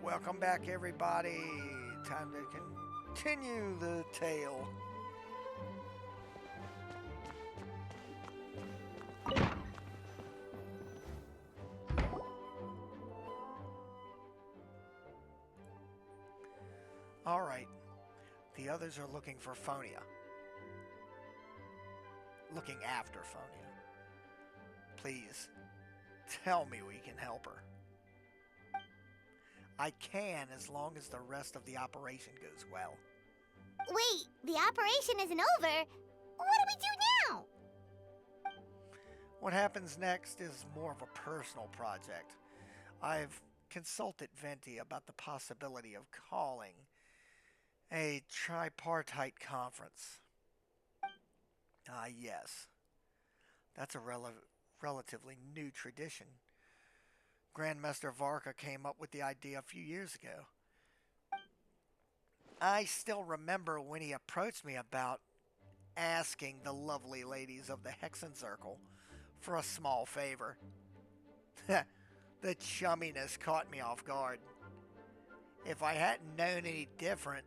Welcome back, everybody. Time to continue the tale. Alright. The others are looking for Phonia. Looking after Phonia. Please, tell me we can help her. I can, as long as the rest of the operation goes well. Wait, the operation isn't over. What do we do now? What happens next is more of a personal project. I've consulted Venti about the possibility of calling a tripartite conference. Yes. That's a relatively new tradition. Grandmaster Varka came up with the idea a few years ago. I still remember when he approached me about asking the lovely ladies of the Hexen Circle for a small favor. The chumminess caught me off guard. If I hadn't known any different,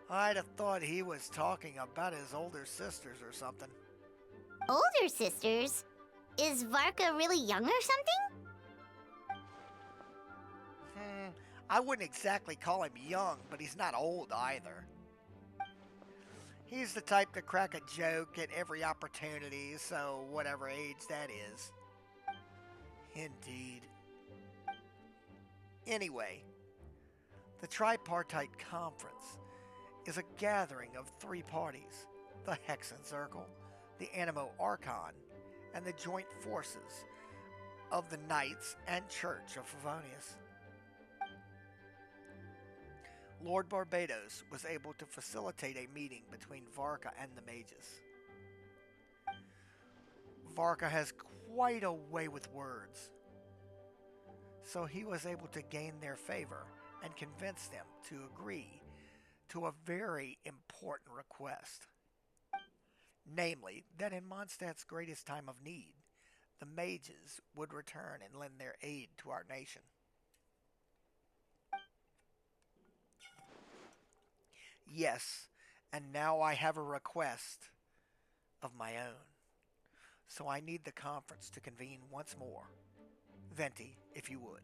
I'd have thought he was talking about his older sisters or something. Older sisters? Is Varka really young or something? I wouldn't exactly call him young, but he's not old either. He's the type to crack a joke at every opportunity, so whatever age that is. Indeed. Anyway, the Tripartite Conference is a gathering of three parties: the Hexen Circle, the Animo Archon, and the joint forces of the Knights and Church of Favonius. Lord Barbados was able to facilitate a meeting between Varka and the mages. Varka has quite a way with words, so he was able to gain their favor and convince them to agree to a very important request. Namely, that in Mondstadt's greatest time of need, the mages would return and lend their aid to our nation. Yes, and now I have a request of my own. So I need the conference to convene once more. Venti, if you would.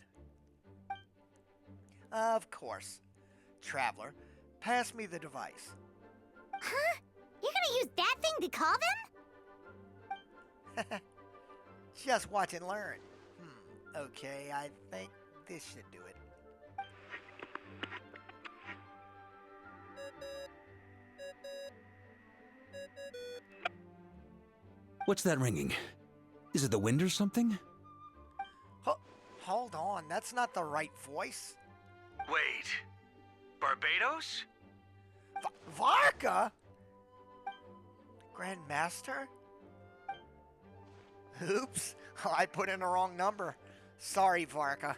Of course. Traveler, pass me the device. Huh? You're gonna use that thing to call them? Just watch and learn. Okay, I think this should do it. What's that ringing? Is it the wind or something? Hold on, that's not the right voice. Wait, Barbados? Varka? Grandmaster? Oops, I put in the wrong number. Sorry, Varka.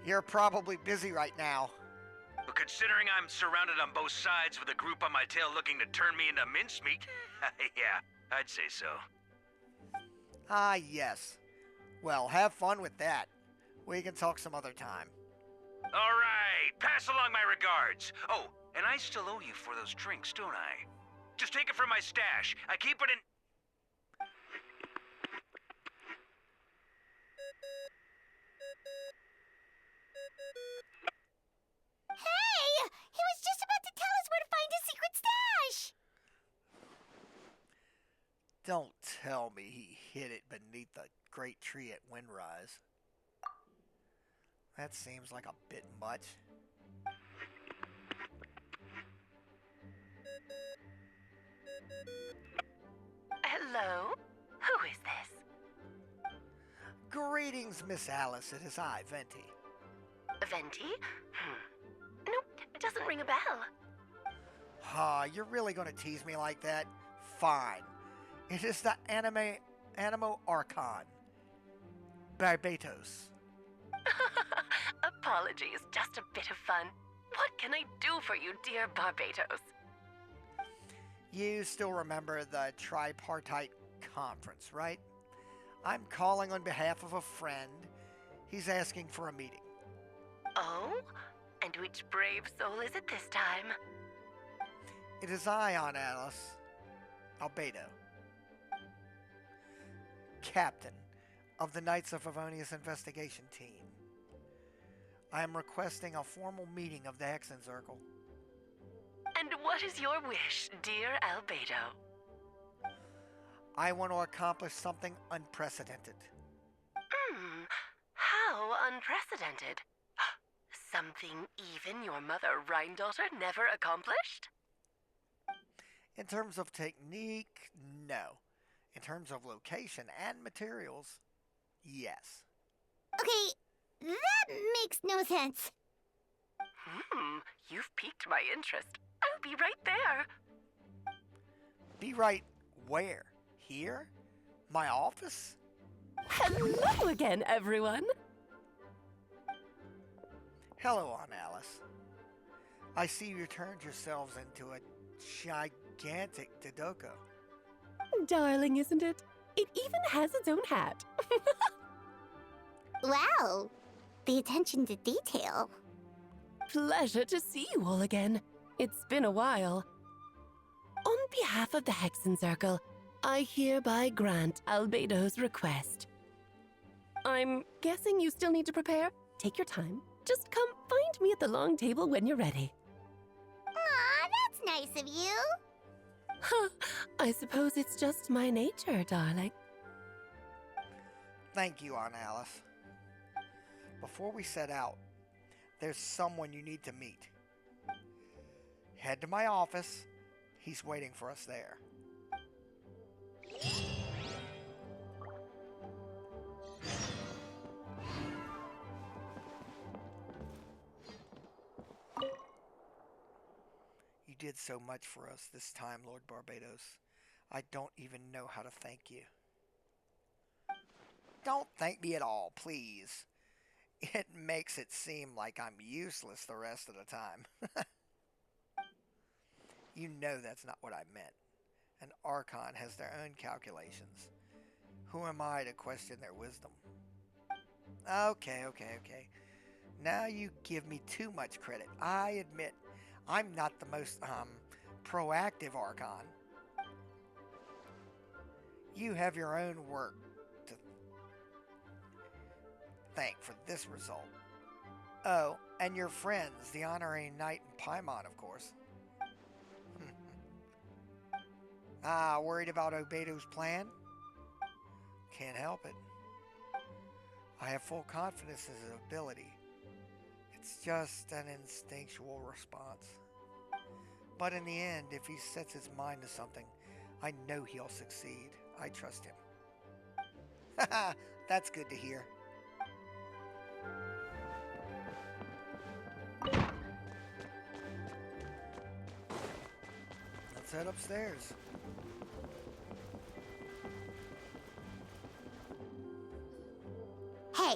You're probably busy right now. But considering I'm surrounded on both sides with a group on my tail looking to turn me into mincemeat, yeah, I'd say so. Yes. Well, have fun with that. We can talk some other time. All right, pass along my regards. Oh, and I still owe you for those drinks, don't I? Just take it from my stash. I keep it in... Hey! He was just about to tell us where to find his secret stash! Don't tell me he hid it beneath the great tree at Windrise. That seems like a bit much. Hello? Who is this? Greetings, Miss Alice. It is I, Venti. Venti? Nope, it doesn't ring a bell. You're really going to tease me like that? Fine. It is the Animo Archon, Barbados. Apologies, just a bit of fun. What can I do for you, dear Barbados? You still remember the Tripartite Conference, right? I'm calling on behalf of a friend. He's asking for a meeting. Oh? And which brave soul is it this time? It is I, Aunt Alice. Albedo. Captain of the Knights of Favonius Investigation Team. I am requesting a formal meeting of the Hexenzirkel. And what is your wish, dear Albedo? I want to accomplish something unprecedented. How unprecedented. Something even your mother Rhine-daughter never accomplished? In terms of technique, no. In terms of location and materials, yes. Okay, that makes no sense. You've piqued my interest. I'll be right there. Be right where? Here? My office? Hello again, everyone. Hello, Aunt Alice. I see you turned yourselves into a gigantic Dodoko. Darling, isn't it? It even has its own hat. Wow, the attention to detail. Pleasure to see you all again. It's been a while. On behalf of the Hexenzirkel, I hereby grant Albedo's request. I'm guessing you still need to prepare? Take your time. Just come find me at the long table when you're ready. Aw, that's nice of you. Huh, I suppose it's just my nature, darling. Thank you, Aunt Alice. Before we set out, there's someone you need to meet. Head to my office. He's waiting for us there. You did so much for us this time, Lord Barbados. I don't even know how to thank you. Don't thank me at all, please. It makes it seem like I'm useless the rest of the time. You know that's not what I meant. An Archon has their own calculations. Who am I to question their wisdom? Okay. Now you give me too much credit. I admit I'm not the most, proactive Archon. You have your own work to thank for this result. Oh, and your friends, the honorary knight and Paimon, of course. Worried about Albedo's plan? Can't help it. I have full confidence in his ability. It's just an instinctual response. But in the end, if he sets his mind to something, I know he'll succeed. I trust him. Haha, that's good to hear. Let's head upstairs. Hey,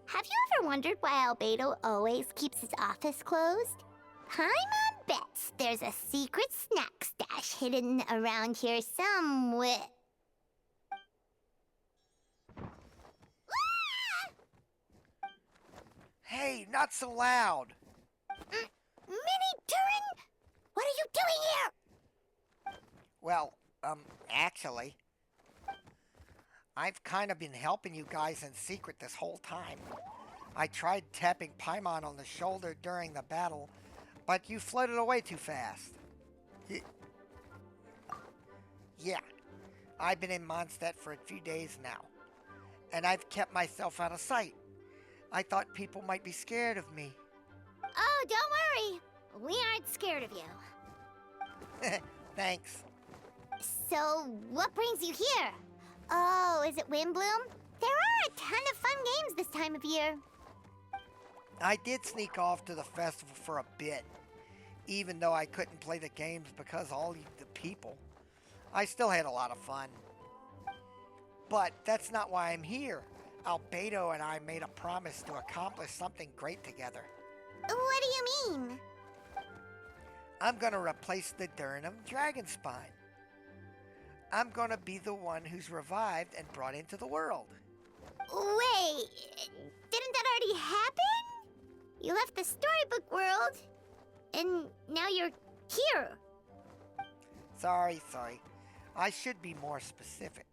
have you ever wondered why Albedo always keeps his office closed? Paimon bets there's a secret snack stash hidden around here somewhere. Hey, not so loud! Minnie Turin, what are you doing here? Well, actually, I've kind of been helping you guys in secret this whole time. I tried tapping Paimon on the shoulder during the battle, but you floated away too fast. Yeah, I've been in Mondstadt for a few days now, and I've kept myself out of sight. I thought people might be scared of me. Oh, don't worry. We aren't scared of you. Thanks. So, what brings you here? Oh, is it Windblume? There are a ton of fun games this time of year. I did sneak off to the festival for a bit, even though I couldn't play the games because all the people. I still had a lot of fun. But that's not why I'm here. Albedo and I made a promise to accomplish something great together. What do you mean? I'm gonna replace the Durnham Dragonspine. I'm gonna be the one who's revived and brought into the world. Wait, didn't that already happen? You left the storybook world, and now you're here. Sorry. I should be more specific.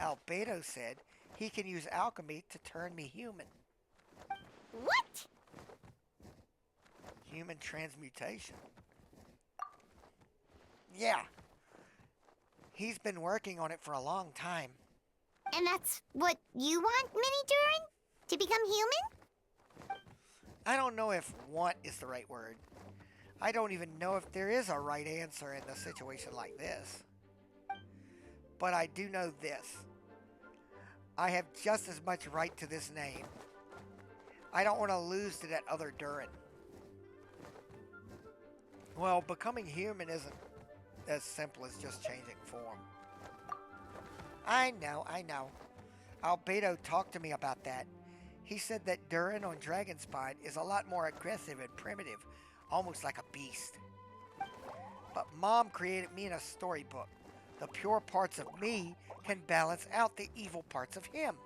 Albedo said he can use alchemy to turn me human. What? Human transmutation. Yeah. He's been working on it for a long time. And that's what you want, Mini Durin? To become human? I don't know if want is the right word. I don't even know if there is a right answer in a situation like this. But I do know this. I have just as much right to this name. I don't want to lose to that other Durin. Well, becoming human isn't as simple as just changing form. I know. Albedo talked to me about that. He said that Durin on Dragonspine is a lot more aggressive and primitive, almost like a beast. But Mom created me in a storybook. The pure parts of me can balance out the evil parts of him.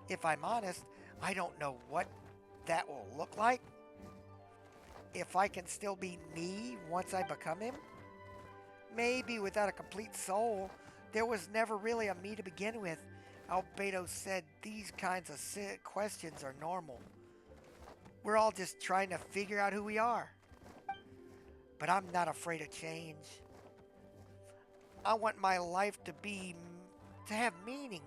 If I'm honest, I don't know what that will look like. If I can still be me once I become him. Maybe without a complete soul. There was never really a me to begin with. Albedo said these kinds of questions are normal. We're all just trying to figure out who we are. But I'm not afraid of change. I want my life to have meaning.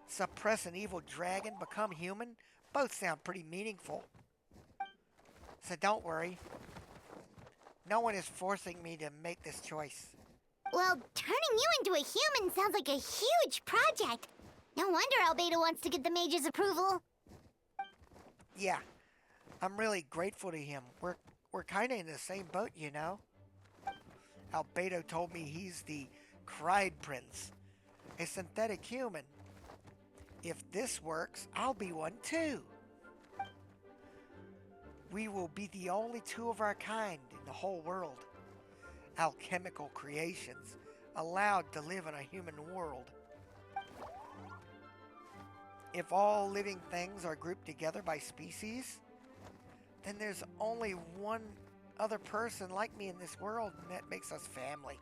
Suppress an evil dragon, become human, both sound pretty meaningful. So don't worry. No one is forcing me to make this choice. Well, turning you into a human sounds like a huge project. No wonder Albedo wants to get the mage's approval. Yeah, I'm really grateful to him. We're kind of in the same boat, you know. Albedo told me he's the Cried Prince, a synthetic human. If this works, I'll be one too. We will be the only two of our kind in the whole world. Alchemical creations, allowed to live in a human world. If all living things are grouped together by species, then there's only one other person like me in this world, and that makes us family.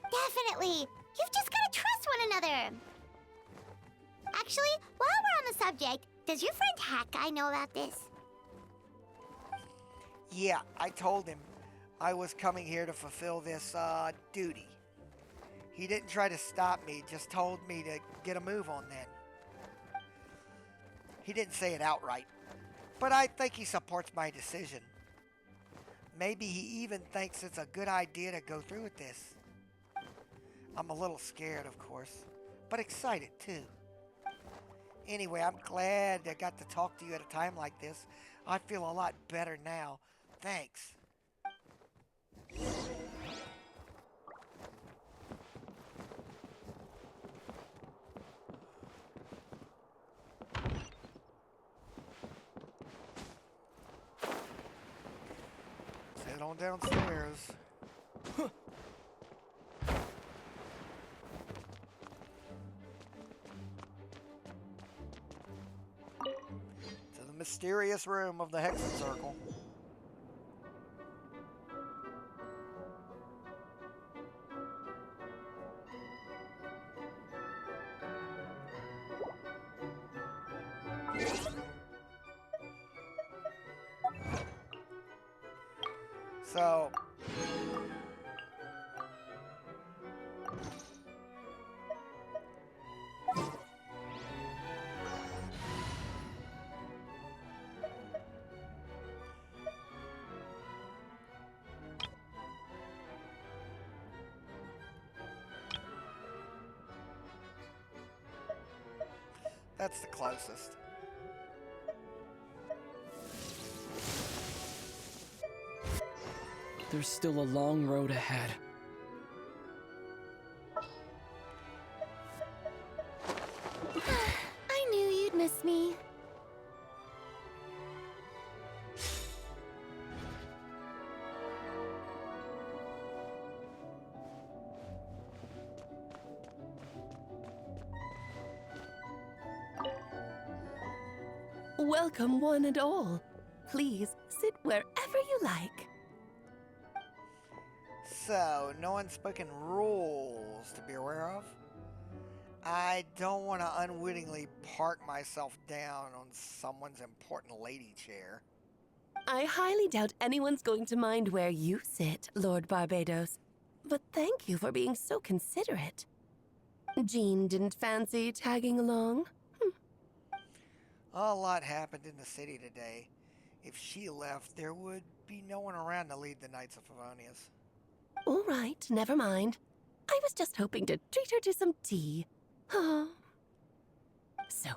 Definitely. You've just got to trust one another. Actually, while we're on the subject, does your friend Hack know about this? Yeah, I told him I was coming here to fulfill this duty. He didn't try to stop me, just told me to get a move on then. He didn't say it outright, but I think he supports my decision. Maybe he even thinks it's a good idea to go through with this. I'm a little scared, of course, but excited too. Anyway, I'm glad I got to talk to you at a time like this. I feel a lot better now. Thanks. Head on downstairs. To the mysterious room of the Hexen Circle. So, that's the closest. There's still a long road ahead. I knew you'd miss me. Welcome, one and all. Please sit wherever you like. So, no unspoken rules to be aware of? I don't want to unwittingly park myself down on someone's important lady chair. I highly doubt anyone's going to mind where you sit, Lord Barbados. But thank you for being so considerate. Jean didn't fancy tagging along? A lot happened in the city today. If she left, there would be no one around to lead the Knights of Favonius. All right, never mind. I was just hoping to treat her to some tea. So,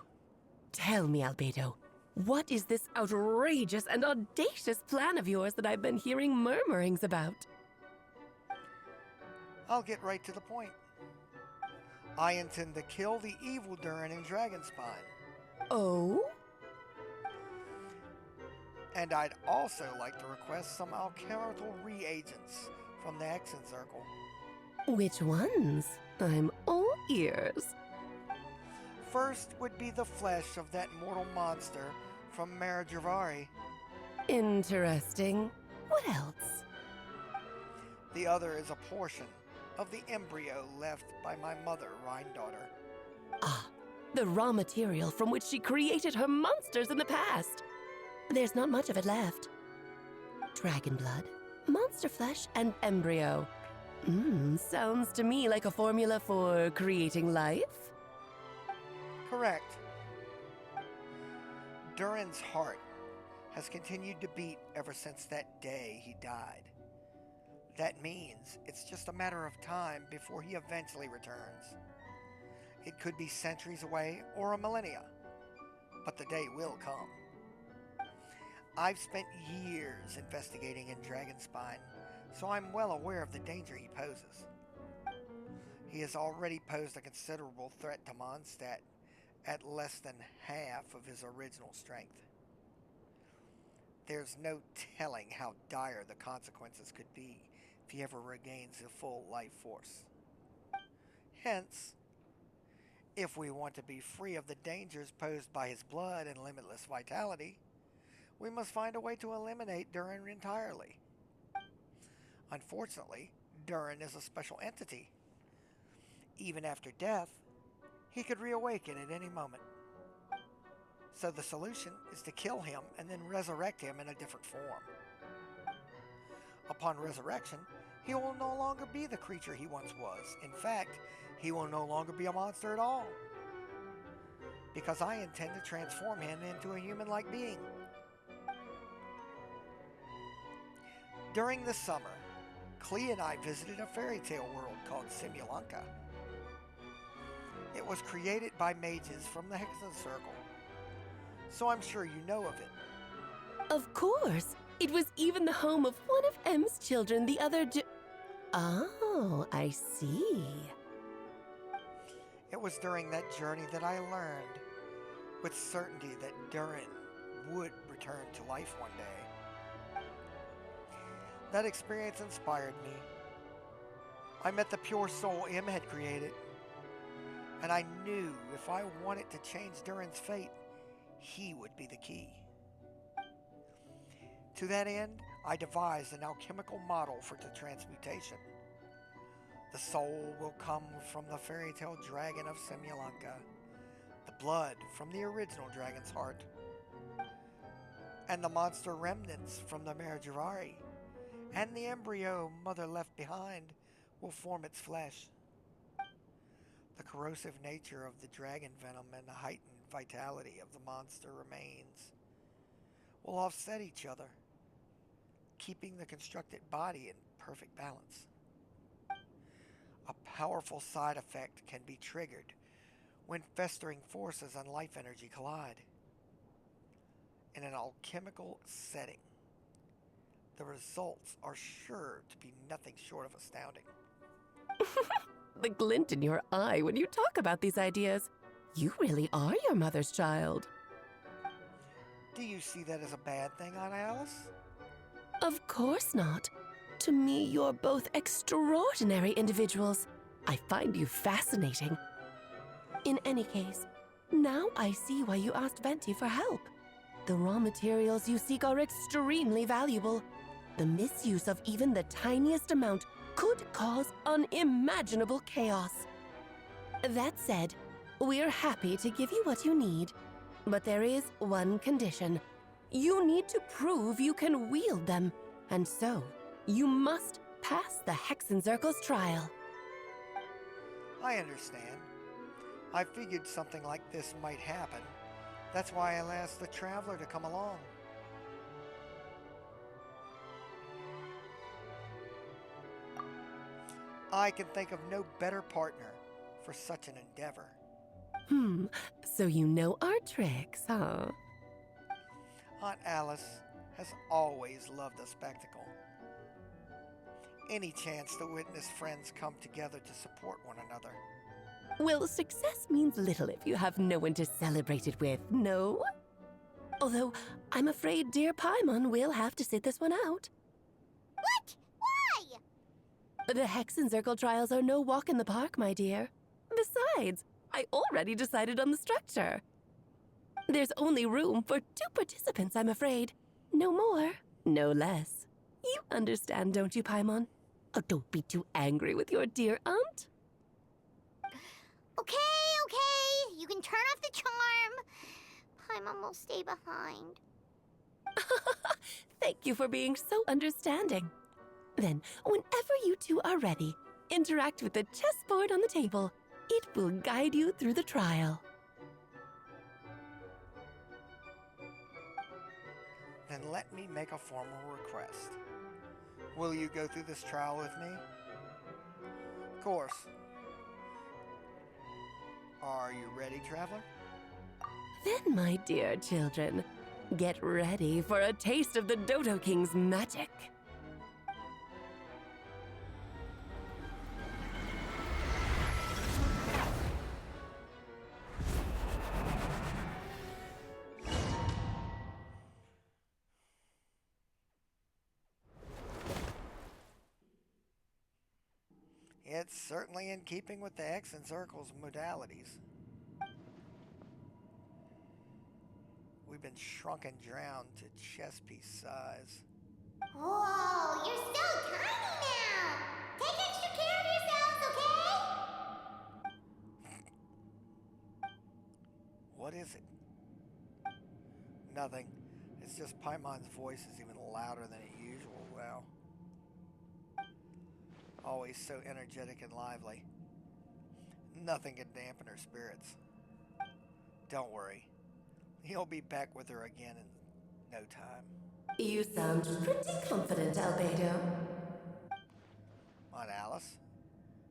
tell me, Albedo, what is this outrageous and audacious plan of yours that I've been hearing murmurings about? I'll get right to the point. I intend to kill the evil Durin in Dragonspine. Oh? And I'd also like to request some alchemical reagents from the Hexen Circle. Which ones? I'm all ears. First would be the flesh of that mortal monster from Mara Javari. Interesting. What else? The other is a portion of the embryo left by my mother, Rhine-daughter. Ah, the raw material from which she created her monsters in the past. There's not much of it left. Dragon blood, monster flesh, and embryo. Sounds to me like a formula for creating life. Correct. Durin's heart has continued to beat ever since that day he died. That means it's just a matter of time before he eventually returns. It could be centuries away or a millennia, but the day will come. I've spent years investigating in Dragonspine, so I'm well aware of the danger he poses. He has already posed a considerable threat to Mondstadt at less than half of his original strength. There's no telling how dire the consequences could be if he ever regains a full life force. Hence, if we want to be free of the dangers posed by his blood and limitless vitality, we must find a way to eliminate Durin entirely. Unfortunately, Durin is a special entity. Even after death, he could reawaken at any moment. So the solution is to kill him and then resurrect him in a different form. Upon resurrection, he will no longer be the creature he once was. In fact, he will no longer be a monster at all. Because I intend to transform him into a human-like being. During the summer, Klee and I visited a fairy tale world called Simulanka. It was created by mages from the Hexen Circle, so I'm sure you know of it. Of course. It was even the home of one of M's children, the other Oh, I see. It was during that journey that I learned with certainty that Durin would return to life one day. That experience inspired me. I met the pure soul M had created, and I knew if I wanted to change Durin's fate, he would be the key. To that end, I devised an alchemical model for the transmutation. The soul will come from the fairy tale dragon of Simulanka, the blood from the original dragon's heart, and the monster remnants from the Marajarari, and the embryo mother left behind will form its flesh. The corrosive nature of the dragon venom and the heightened vitality of the monster remains will offset each other, keeping the constructed body in perfect balance. A powerful side effect can be triggered when festering forces and life energy collide. In an alchemical setting, the results are sure to be nothing short of astounding. The glint in your eye when you talk about these ideas. You really are your mother's child. Do you see that as a bad thing, Aunt Alice? Of course not. To me, you're both extraordinary individuals. I find you fascinating. In any case, now I see why you asked Venti for help. The raw materials you seek are extremely valuable. The misuse of even the tiniest amount could cause unimaginable chaos. That said, we're happy to give you what you need. But there is one condition. You need to prove you can wield them, and so you must pass the Hexenzirkel's trial. I understand. I figured something like this might happen. That's why I asked the Traveler to come along. I can think of no better partner for such an endeavor. So you know our tricks, huh? Aunt Alice has always loved a spectacle. Any chance to witness friends come together to support one another. Well, success means little if you have no one to celebrate it with, no? Although, I'm afraid dear Paimon will have to sit this one out. What? Why? The Hexenzirkel trials are no walk in the park, my dear. Besides, I already decided on the structure. There's only room for 2 participants, I'm afraid. No more, no less. You understand, don't you, Paimon? Oh, don't be too angry with your dear aunt. Okay. You can turn off the charm. Paimon will stay behind. Thank you for being so understanding. Then, whenever you two are ready, interact with the chessboard on the table. It will guide you through the trial. Then let me make a formal request. Will you go through this trial with me? Of course. Are you ready, Traveler? Then, my dear children, get ready for a taste of the Dodo King's magic. It's certainly in keeping with the Hexenzirkel's modalities. We've been shrunk and drowned to chess piece size. Whoa, you're so tiny now! Take extra care of yourselves, okay? What is it? Nothing. It's just Paimon's voice is even louder than usual now. Always so energetic and lively. Nothing can dampen her spirits. Don't worry. He'll be back with her again in no time. You sound pretty confident, Albedo. Aunt Alice,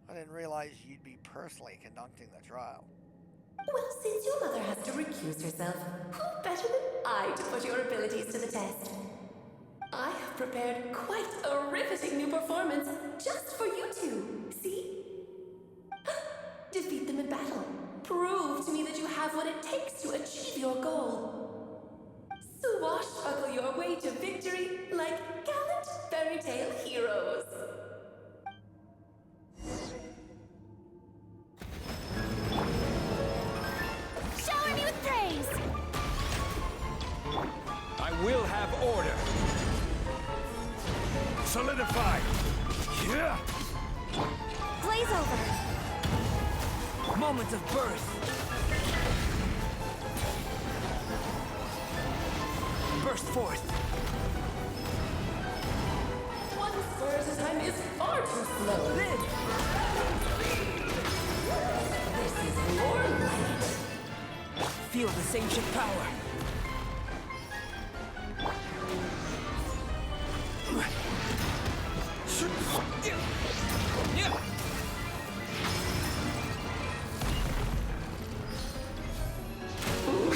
I didn't realize you'd be personally conducting the trial. Well, since your mother has to recuse herself, who better than I to put your abilities to the test? I have prepared quite a riveting new performance just for you two. See? Defeat them in battle. Prove to me that you have what it takes to achieve your goal. Swashbuckle your way to victory like gallant fairy tale heroes. Shower me with praise! I will have order. Solidify. Yeah. Blaze over! Moment of birth. Burst forth. One spur at a time is far too slow. Live. This is more like it. Feel the same power. Yeah.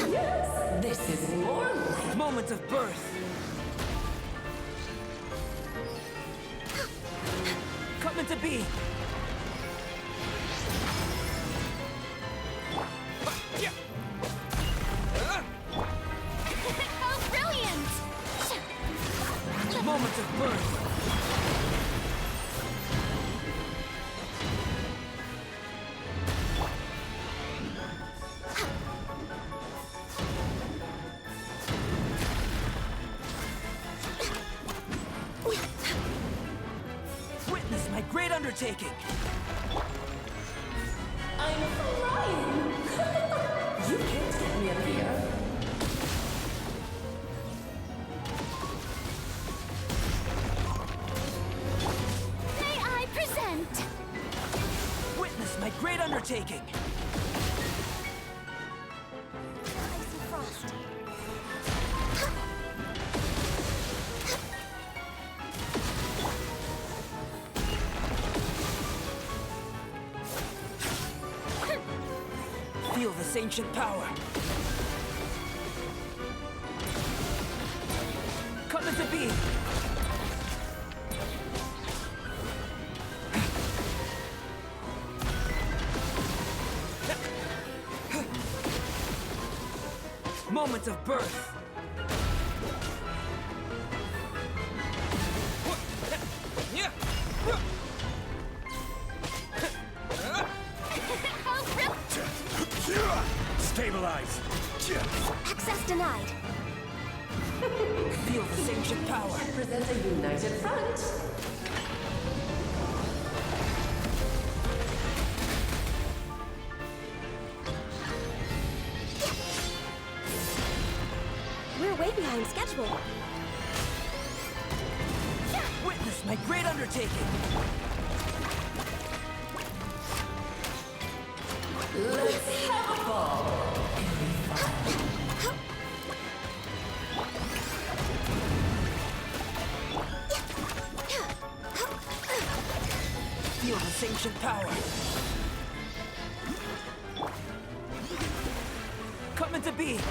Yes, this is more like Moment of birth. Come into be. Yeah. Oh, brilliant! Moment of birth. undertaking! I'm flying! You can't get me up here. May I present? Witness my great undertaking! Icy frost. Feel this ancient power! Come into being! Moment of birth! Stabilize! Access denied. Feel this ancient power! Present a united front. We're way behind schedule. Witness my great undertaking! Let's have a ball. Feel this ancient power! Come into being!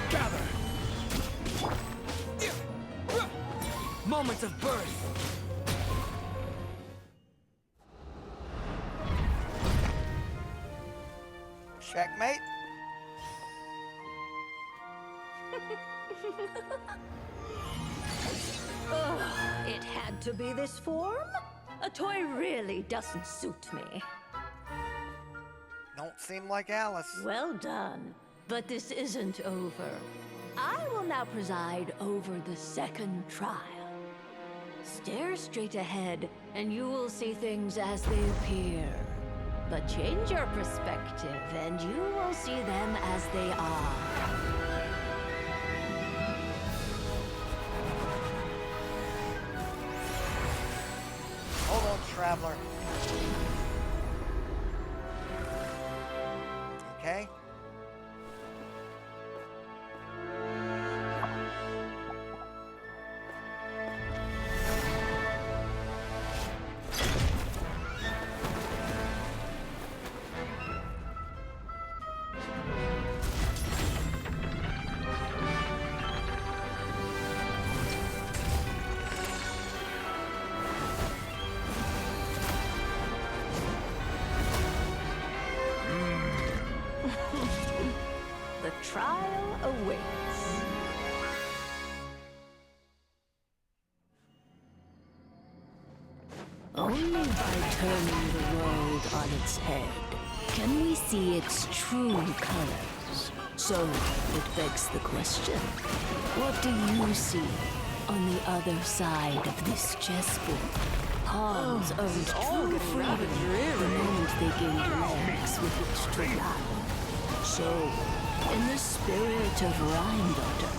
Gather! Moments of birth! Checkmate? It had to be this form? A toy really doesn't suit me. Don't seem like Alice. Well done. But this isn't over. I will now preside over the second trial. Stare straight ahead, and you will see things as they appear. But change your perspective, and you will see them as they are. Hold on, Traveler. Okay. The trial awaits. Only by turning the world on its head can we see its true colors. So it begs the question, what do you see on the other side of this chessboard? Pawns earned true freedom the moment they gained legs with which to run. So, in the spirit of Rhyme Doctor,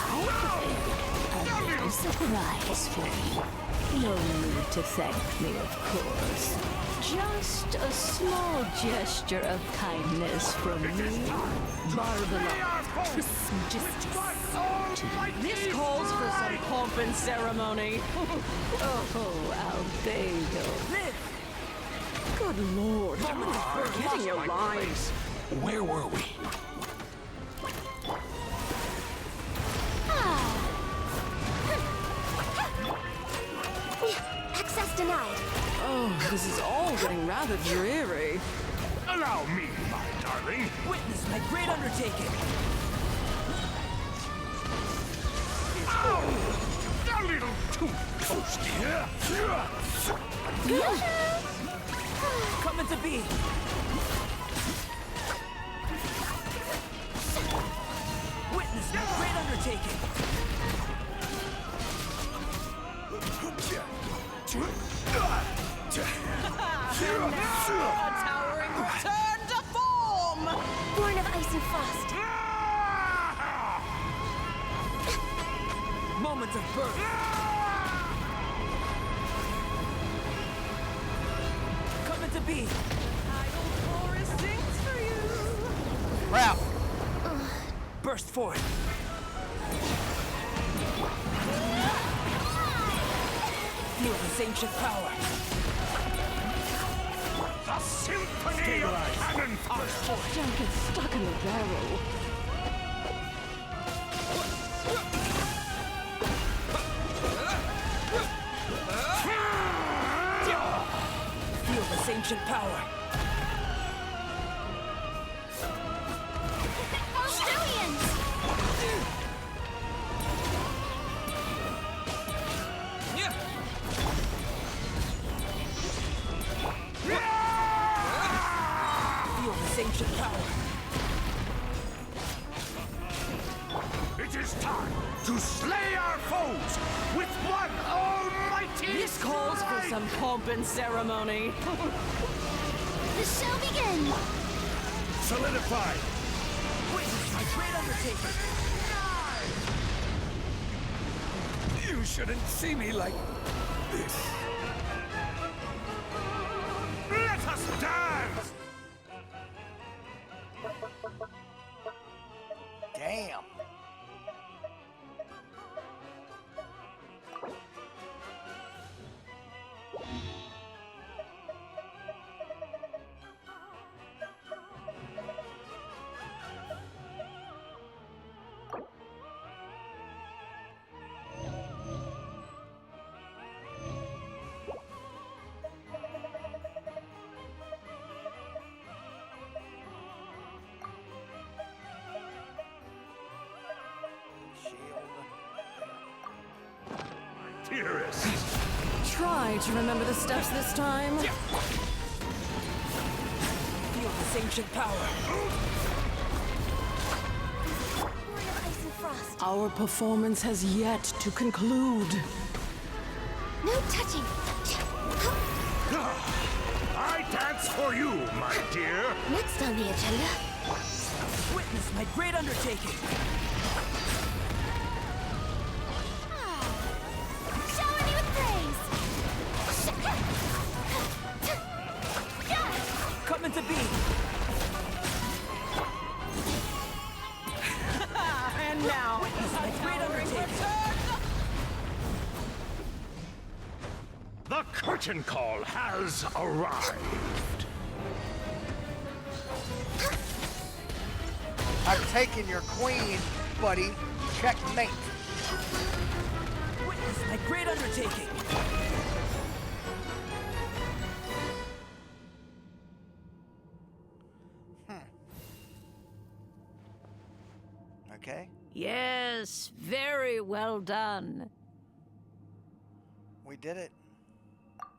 I prepared a little surprise for you. No need to thank me, of course. Just a small gesture of kindness from me, Marvelous Trismegistus. This calls for some pomp and ceremony. Oh, Albedo. Good lord. Getting your lines. Where were we? Access denied. Oh, this is all getting rather dreary. Allow me, my darling. Witness my great undertaking! A little too toasty. Come into being! Witness my great undertaking! undertaking. And now, a towering return to form! Born of ice and frost. Moments of birth. Coming to be. Idle chorus sings for you! Crap! Burst forth. Feel this ancient power. The symphony of cannon fire! Don't get stuck in the barrel. Feel this ancient power. Feel this ancient power. It is time to slay our foes with one almighty This calls for strike! some pomp and ceremony. The show begins. Solidified! Witness my great undertaking. You shouldn't see me like this. Let us dance! Damn. Dearest! Try to remember the steps this time. Feel this ancient power. Born of ice and frost. Our performance has yet to conclude. No touching. I dance for you, my dear! Next on the agenda. Witness my great undertaking. Shower me with praise. Coming to be. And now, Witness my great undertaking. The curtain call has arrived! I've taken your queen, buddy. Checkmate. Witness my great undertaking. Okay, Yes, very well done. we did it.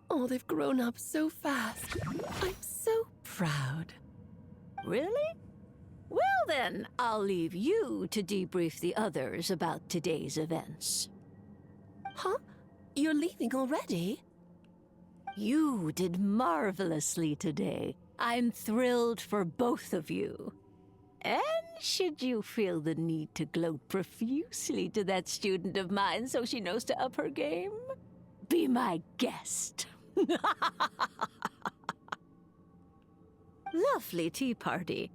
Oh, they've grown up so fast. I'm so proud. Really? Well then, I'll leave you to debrief the others about today's events. Huh? You're leaving already? You did marvelously today. I'm thrilled for both of you. And should you feel the need to gloat profusely to that student of mine so she knows to up her game, be my guest. Lovely tea party.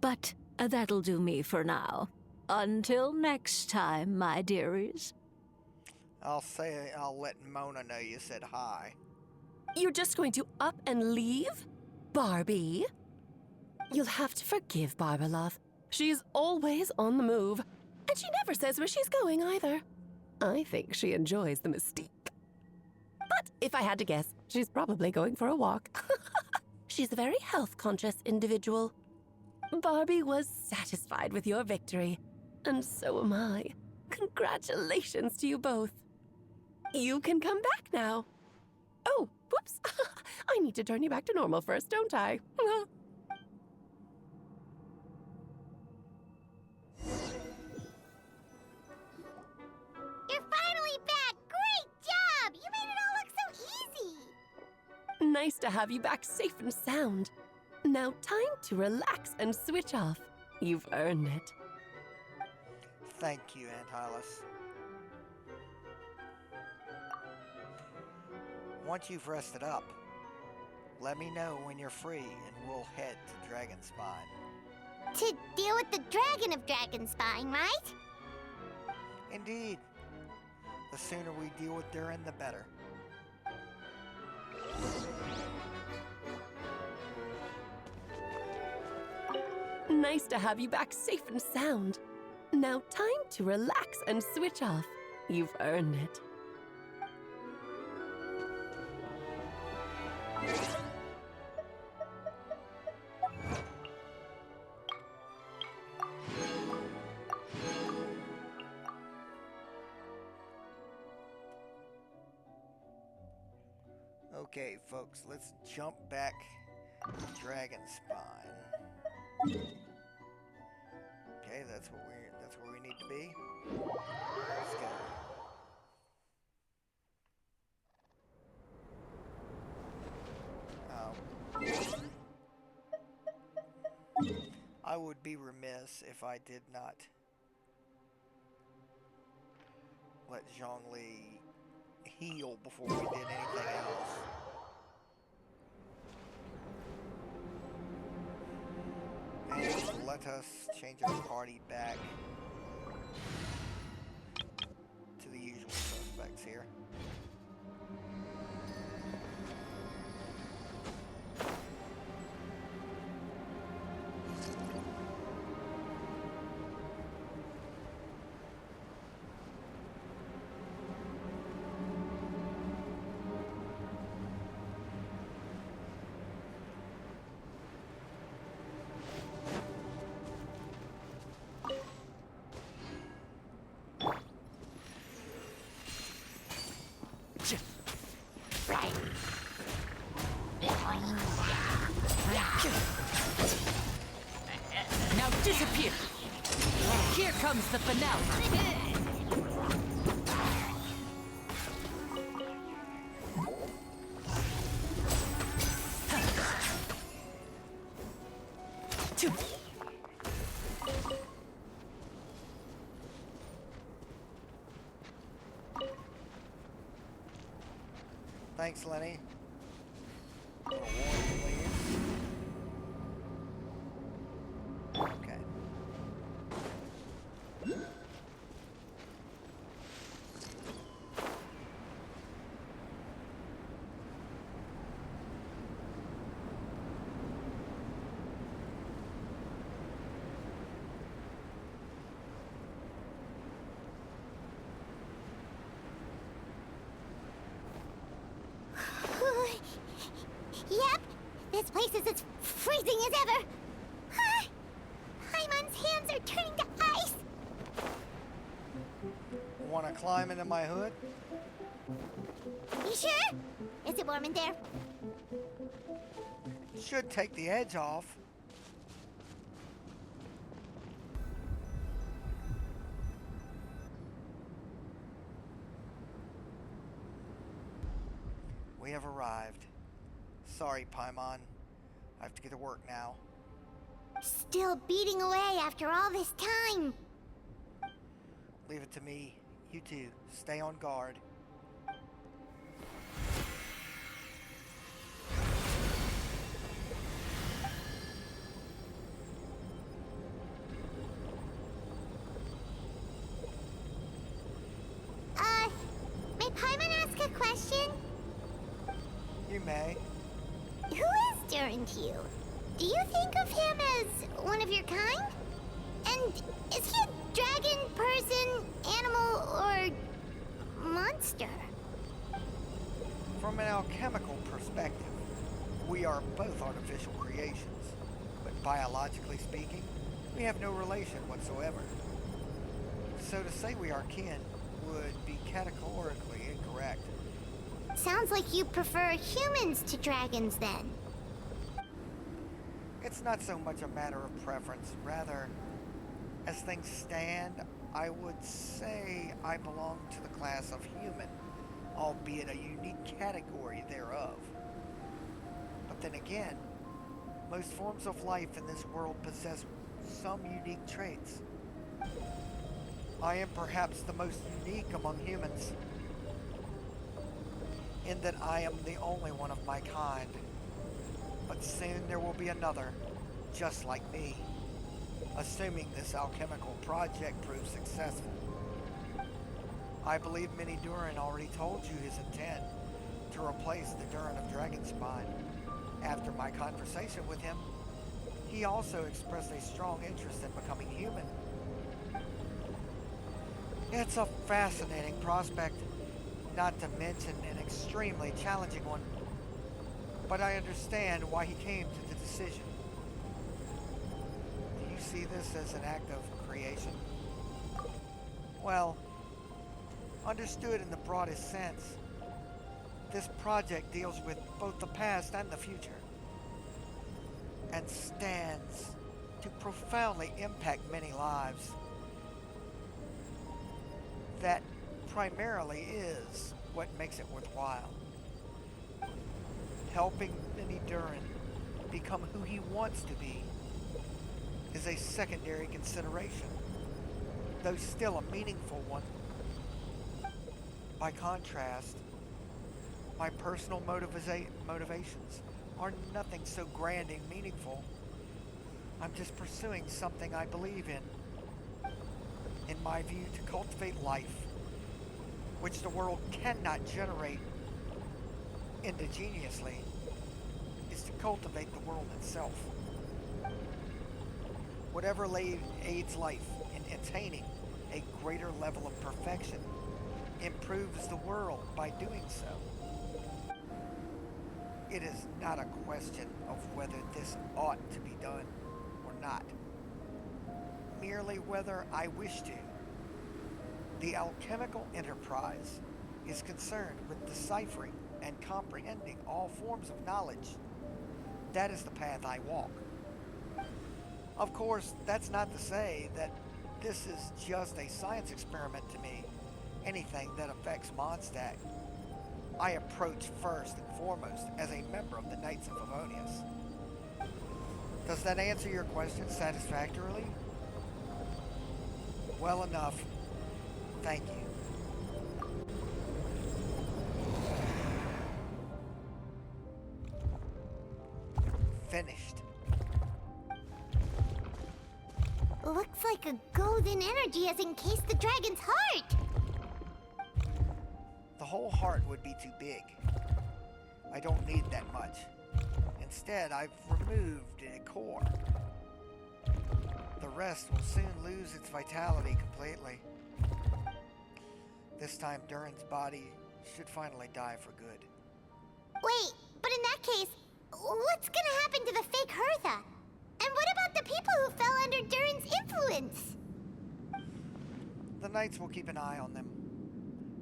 But that'll do me for now. Until next time, my dearies. I'll let Mona know you said hi. You're just going to up and leave? Barbie? You'll have to forgive Barbalov. She's always on the move. And she never says where she's going either. I think she enjoys the mystique. But if I had to guess, she's probably going for a walk. She's a very health-conscious individual. Barbie was satisfied with your victory. And so am I. Congratulations to you both. You can come back now. Oh, whoops. I need to turn you back to normal first, don't I? to have you back safe and sound. Now time to relax and switch off. You've earned it. Thank you, Aunt Hylas. Once you've rested up, let me know when you're free and we'll head to Dragonspine. To deal with the dragon of Dragonspine, right? Indeed. The sooner we deal with Durin, the better. Nice to have you back safe and sound. Now time to relax and switch off. You've earned it. Okay, folks, let's jump back to Dragonspine. Okay, that's where we need to be. Let's go. I would be remiss if I did not let Zhongli heal before we did anything else. And let us change our party back to the usual suspects here. Now disappear! Here comes the finale! Thanks, Lenny. Little warning, please. Okay. Yep, this place is as freezing as ever. Paimon's hands are turning to ice. Want to climb into my hood? You sure? Is it warm in there? Should take the edge off. We have arrived. Sorry, Paimon. I have to get to work now. Still beating away after all this time. Leave it to me. You two, stay on guard. May Paimon ask a question? You may. Who is Durin to you? Do you think of him as one of your kind? And is he a dragon, person, animal, or monster? From an alchemical perspective, we are both artificial creations, but biologically speaking, we have no relation whatsoever. So to say we are kin would be categorically incorrect. Sounds like you prefer humans to dragons then. It's not so much a matter of preference, rather, as things stand, I would say I belong to the class of human, albeit a unique category thereof. then again, most forms of life in this world possess some unique traits. I am perhaps the most unique among humans, in that I am the only one of my kind. But soon there will be another, just like me, assuming this alchemical project proves successful. I believe Mini Durin already told you his intent to replace the Durin of Dragonspine. After my conversation with him, he also expressed a strong interest in becoming human. It's a fascinating prospect, not to mention an extremely challenging one, but I understand why he came to the decision. Do you see this as an act of creation? Well, understood in the broadest sense, this project deals with both the past and the future, and stands to profoundly impact many lives. That primarily is what makes it worthwhile. Helping Mini Durin become who he wants to be is a secondary consideration, though still a meaningful one. By contrast, my personal motivations are nothing so grand and meaningful. I'm just pursuing something I believe in. In my view, to cultivate life, which the world cannot generate indigenously, is to cultivate the world itself. Whatever aids life in attaining a greater level of perfection improves the world by doing so. It is not a question of whether this ought to be done or not, merely whether I wish to. The alchemical enterprise is concerned with deciphering and comprehending all forms of knowledge. That is the path I walk. Of course, that's not to say that this is just a science experiment to me. Anything that affects Mondstadt, I approach first and foremost as a member of the Knights of Favonius. Does that answer your question satisfactorily? Well enough. Thank you. Finished. Looks like a golden energy has encased the dragon's heart. The whole heart would be too big. I don't need that much. Instead, I've removed a core. The rest will soon lose its vitality completely. This time, Durin's body should finally die for good. Wait, but in that case, what's gonna happen to the fake Hertha? And what about the people who fell under Durin's influence? The Knights will keep an eye on them.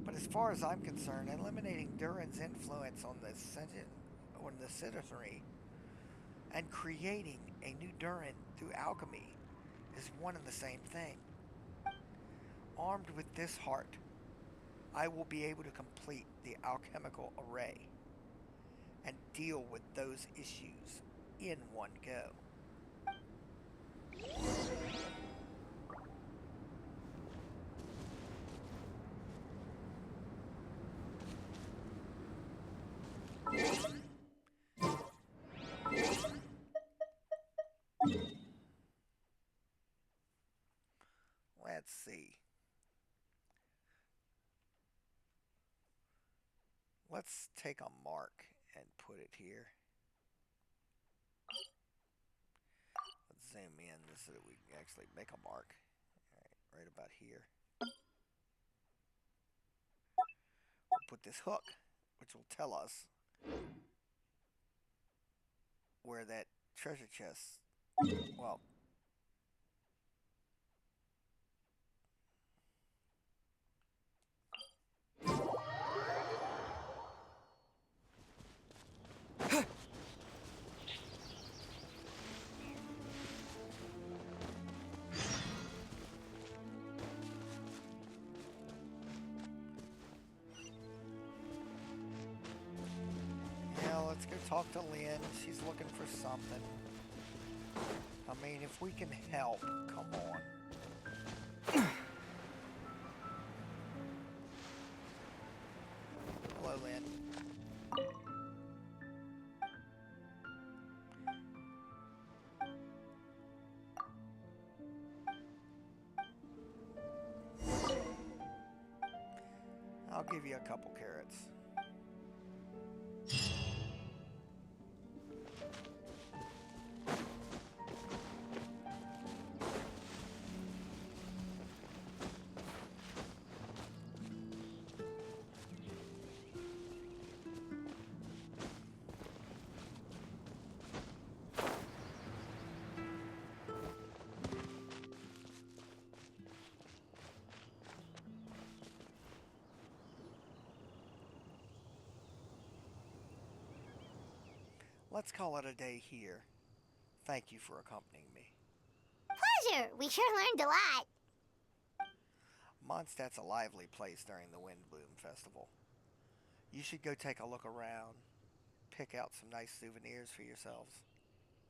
But as far as I'm concerned, eliminating Durin's influence on the citizenry and creating a new Durin through alchemy is one and the same thing. Armed with this heart, I will be able to complete the alchemical array and deal with those issues in one go. Let's see. Let's take a mark and put it here. Let's zoom in so that we can actually make a mark. Right about here. We'll put this hook, which will tell us where that treasure chest, well, let's go talk to Lynn. She's looking for something. I mean, if we can help, come on. Hello, Lynn. I'll give you a couple carrots. Let's call it a day here. Thank you for accompanying me. Pleasure. We sure learned a lot. Mondstadt's a lively place during the Windblume Festival. You should go take a look around, pick out some nice souvenirs for yourselves.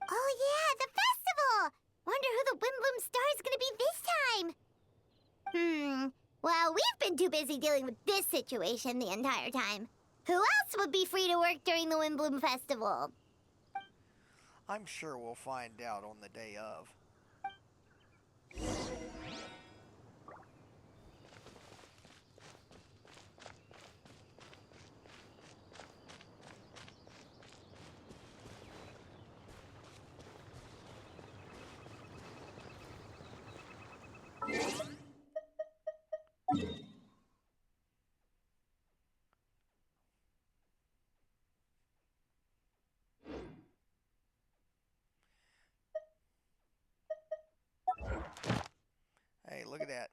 Oh yeah, the festival! Wonder who the Windblume star is gonna be this time. Well, we've been too busy dealing with this situation the entire time. Who else would be free to work during the Windblume Festival? I'm sure we'll find out on the day of. Hey, look at that.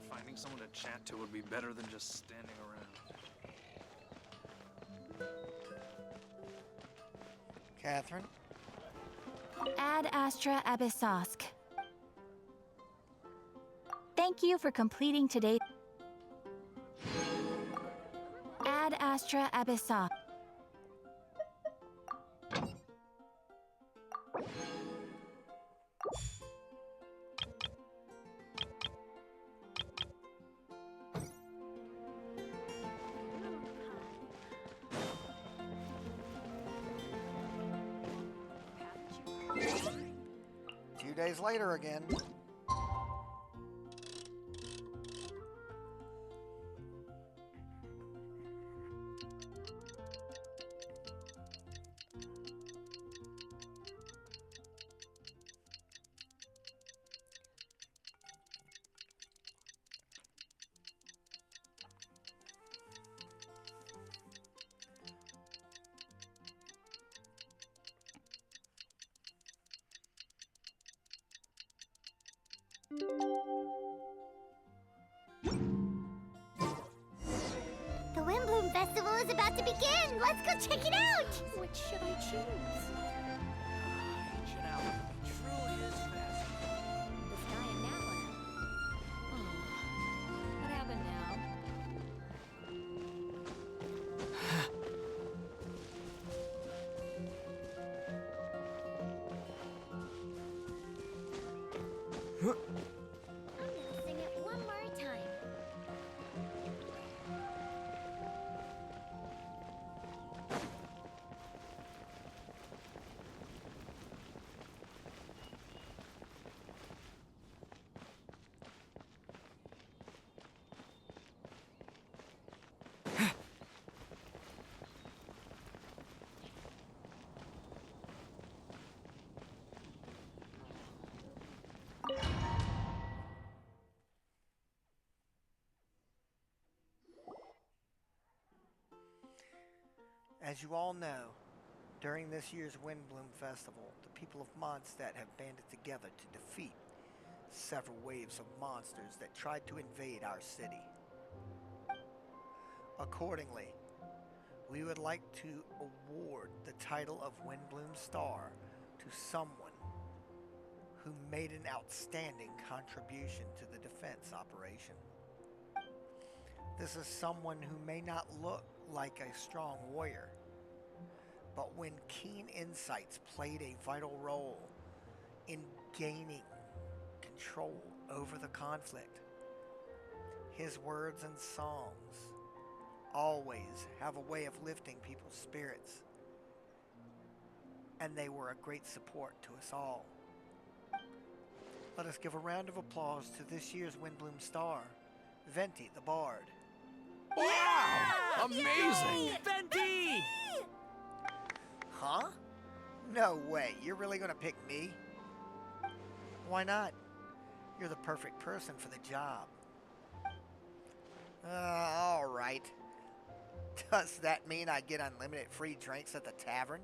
'Finding someone to chat to would be better than just standing around. Catherine? Ad Astra Abyssosk. Thank you for completing today. Ad Astra Abyssosk. Days later again. The Windblume Festival is about to begin! Let's go check it out! Which should I choose? Ancient Albedo truly is fascinating. The sky in that one. Oh, what happened now? I'm gonna sing it one more time. As you all know, during this year's Windblume Festival, the people of Mondstadt have banded together to defeat several waves of monsters that tried to invade our city. Accordingly, we would like to award the title of Windblume Star to someone who made an outstanding contribution to the defense operation. This is someone who may not look like a strong warrior, but when keen insights played a vital role in gaining control over the conflict, his words and songs always have a way of lifting people's spirits, and they were a great support to us all. Let us give a round of applause to this year's Windblume Star, Venti the Bard. Wow! Amazing! Venti! Huh? No way, you're really gonna pick me? Why not? You're the perfect person for the job. Alright. Does that mean I get unlimited free drinks at the tavern?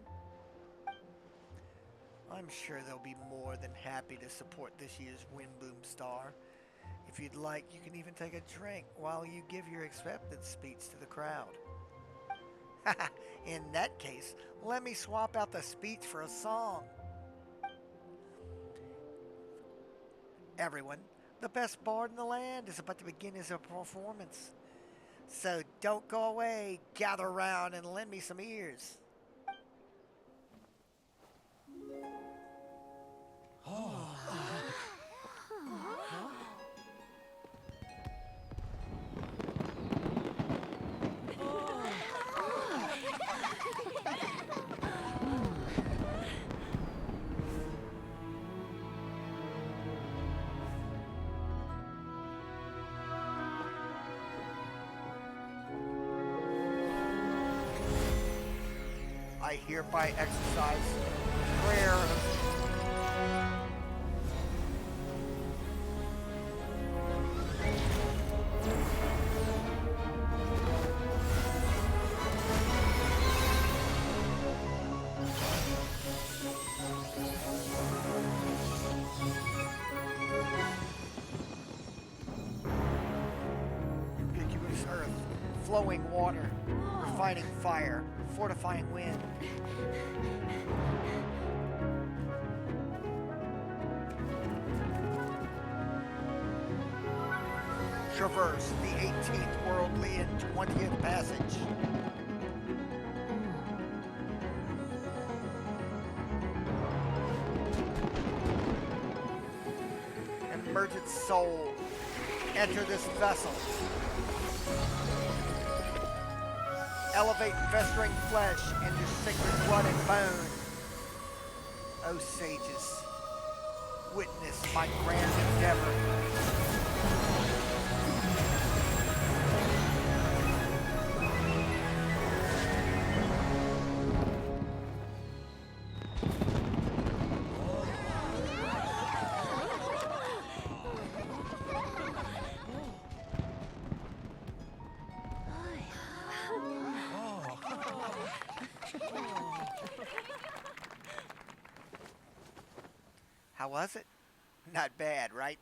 I'm sure they'll be more than happy to support this year's Windblume Star. If you'd like, you can even take a drink while you give your acceptance speech to the crowd. In that case, let me swap out the speech for a song. Everyone, the best bard in the land is about to begin his performance. So don't go away, gather around and lend me some ears. I hereby exercise prayer. Ubiquitous earth, flowing water, refining fire, fortifying wind. Traverse the 18th worldly and 20th passage. Emergent soul, enter this vessel. Elevate festering flesh into sacred blood and bone. O sages, witness my grand endeavor. How was it? Not bad, right?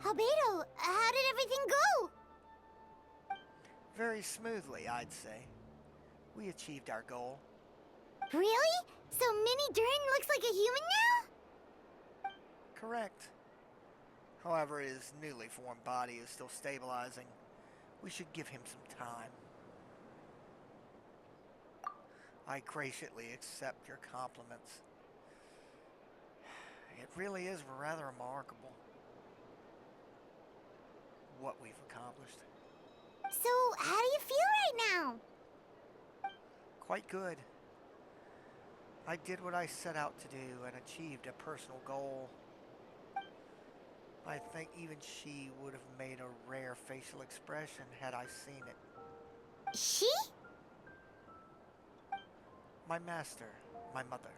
Albedo, how did everything go? Very smoothly, I'd say. We achieved our goal. Really? So Mini Durin looks like a human now? Correct. However, his newly formed body is still stabilizing. We should give him some time. I graciously accept your compliments. It really is rather remarkable what we've accomplished. So, how do you feel right now? Quite good. I did what I set out to do and achieved a personal goal. I think even she would have made a rare facial expression had I seen it. She? My master, my mother,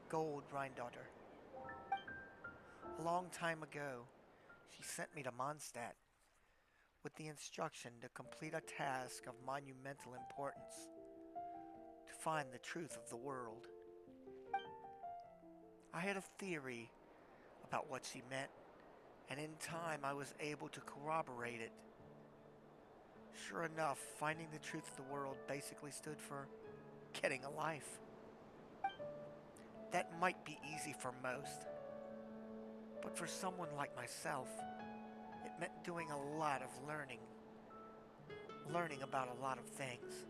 Gold Rhindaughter. A long time ago, she sent me to Mondstadt with the instruction to complete a task of monumental importance, to find the truth of the world. I had a theory about what she meant, and in time I was able to corroborate it. Sure enough, finding the truth of the world basically stood for getting a life. That might be easy for most, but for someone like myself, it meant doing a lot of learning about a lot of things.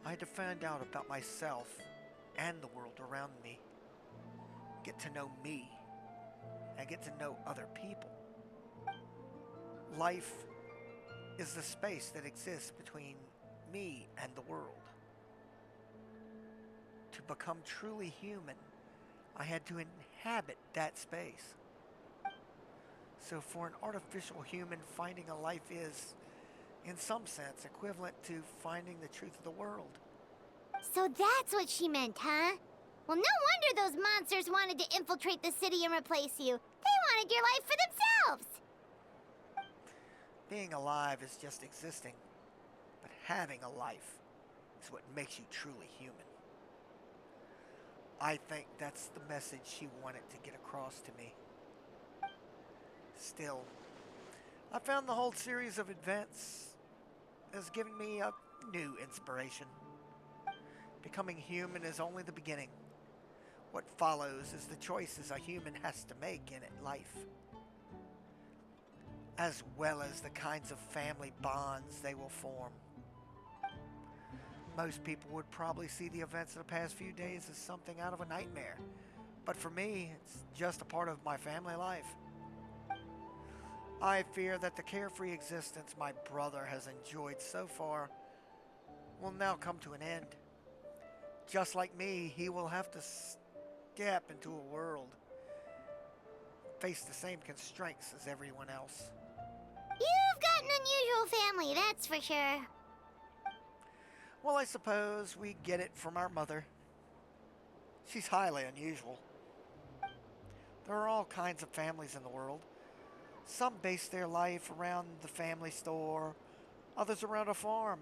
I had to find out about myself and the world around me, get to know me, and get to know other people. Life is the space that exists between me and the world. To become truly human, I had to inhabit that space. So for an artificial human, finding a life is, in some sense, equivalent to finding the truth of the world. So that's what she meant, huh? Well, no wonder those monsters wanted to infiltrate the city and replace you. They wanted your life for themselves! Being alive is just existing, but having a life is what makes you truly human. I think that's the message she wanted to get across to me. Still, I found the whole series of events has given me a new inspiration. Becoming human is only the beginning. What follows is the choices a human has to make in life, as well as the kinds of family bonds they will form. Most people would probably see the events of the past few days as something out of a nightmare, but for me, it's just a part of my family life. I fear that the carefree existence my brother has enjoyed so far will now come to an end. Just like me, he will have to step into a world, face the same constraints as everyone else. You've got an unusual family, that's for sure. Well, I suppose we get it from our mother. She's highly unusual. There are all kinds of families in the world. Some base their life around the family store, others around a farm.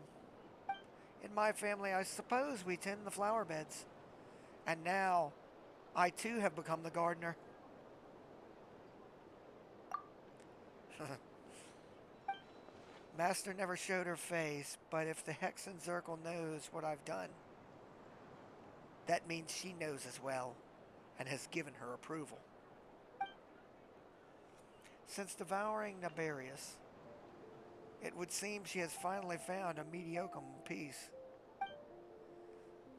In my family, I suppose we tend the flower beds. And now, I too have become the gardener. Master never showed her face, but if the Hexen Circle knows what I've done, that means she knows as well, and has given her approval. Since devouring Naberius, it would seem she has finally found a mediocre peace.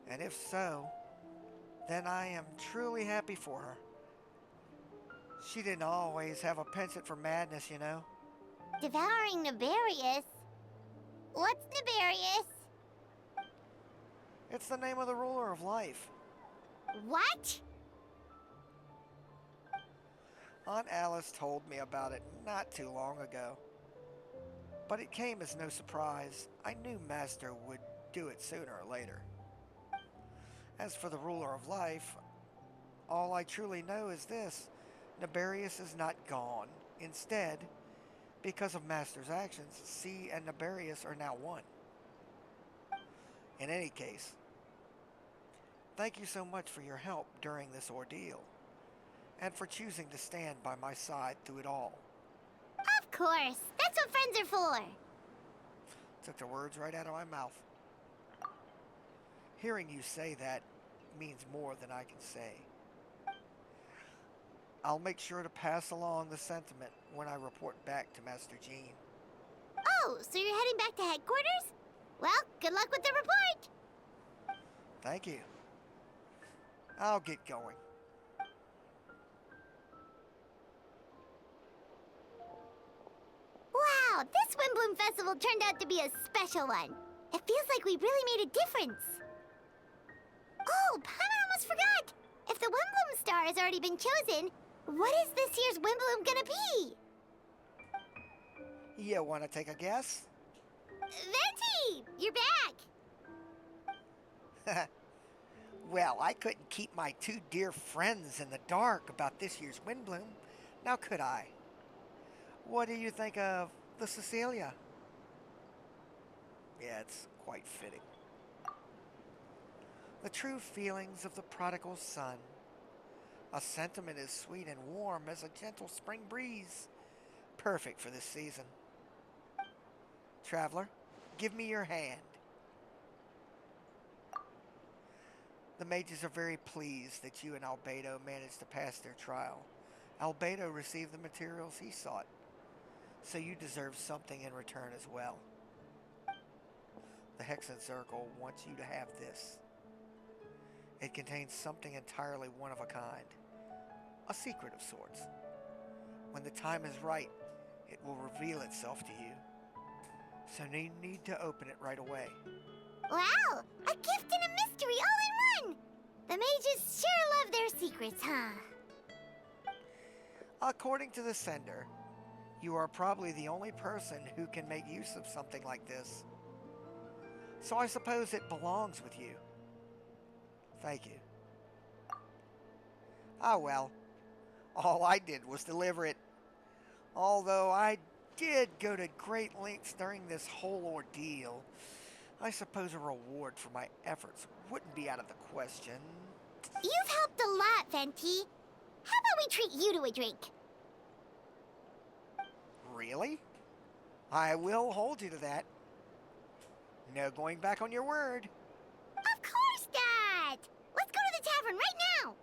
And if so, then I am truly happy for her. She didn't always have a penchant for madness, you know. Devouring Naberius? What's Naberius? It's the name of the ruler of life. What? Aunt Alice told me about it not too long ago. But it came as no surprise. I knew Master would do it sooner or later. As for the ruler of life, all I truly know is this. Naberius is not gone. Instead, because of Master's actions, C and Naberius are now one. In any case, thank you so much for your help during this ordeal, and for choosing to stand by my side through it all. Of course. That's what friends are for. Took the words right out of my mouth. Hearing you say that means more than I can say. I'll make sure to pass along the sentiment when I report back to Master Jean. Oh, so you're heading back to headquarters? Well, good luck with the report. Thank you. I'll get going. Wow, this Windblume Festival turned out to be a special one. It feels like we really made a difference. Oh, Paimon almost forgot. If the Windblume star has already been chosen, what is this year's Windblume gonna be? You want to take a guess? Venti, you're back. Well, I couldn't keep my two dear friends in the dark about this year's Windblume. Now could I? What do you think of the Cecilia? Yeah, it's quite fitting. The true feelings of the prodigal son. A sentiment as sweet and warm as a gentle spring breeze. Perfect for this season. Traveler, give me your hand. The mages are very pleased that you and Albedo managed to pass their trial. Albedo received the materials he sought, so you deserve something in return as well. The Hexen Circle wants you to have this. It contains something entirely one of a kind, a secret of sorts. When the time is right, it will reveal itself to you, so you need to open it right away. Wow! A gift and a mystery all in one! The mages sure love their secrets, huh? According to the sender, you are probably the only person who can make use of something like this. So I suppose it belongs with you. Thank you. Ah well, all I did was deliver it. Although I did go to great lengths during this whole ordeal, I suppose a reward for my efforts wouldn't be out of the question. You've helped a lot, Venti. How about we treat you to a drink? Really? I will hold you to that. No going back on your word. Of course, Dad! Let's go to the tavern right now!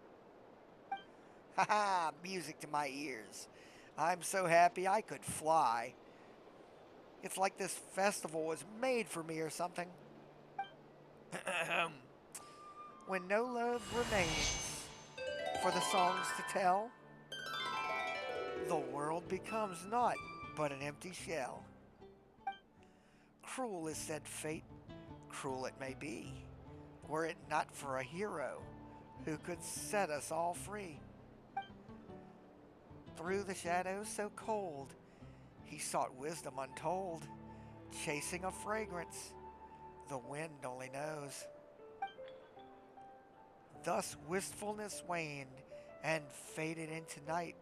Haha, music to my ears. I'm so happy I could fly. It's like this festival was made for me or something. When no love remains for the songs to tell, the world becomes naught but an empty shell. Cruel is said fate, cruel it may be, were it not for a hero who could set us all free. Through the shadows so cold, he sought wisdom untold, chasing a fragrance the wind only knows. Thus wistfulness waned and faded into night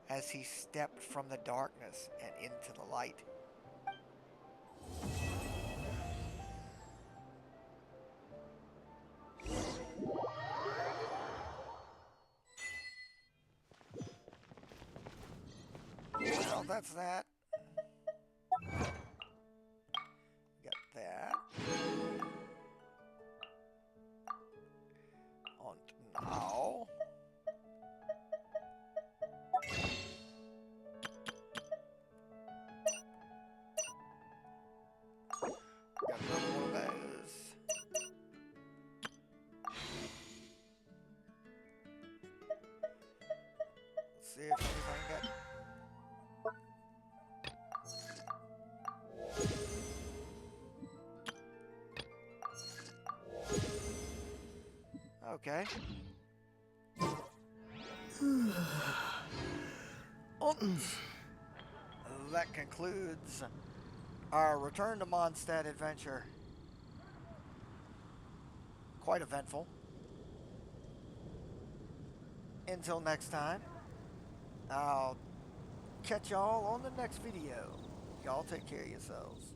as he stepped from the darkness and into the light. Well, that's that. Got that. On to now. Got another one of those. Let's see if anything got. Okay. That concludes our return to Mondstadt adventure. Quite eventful. Until next time, I'll catch y'all on the next video. Y'all take care of yourselves.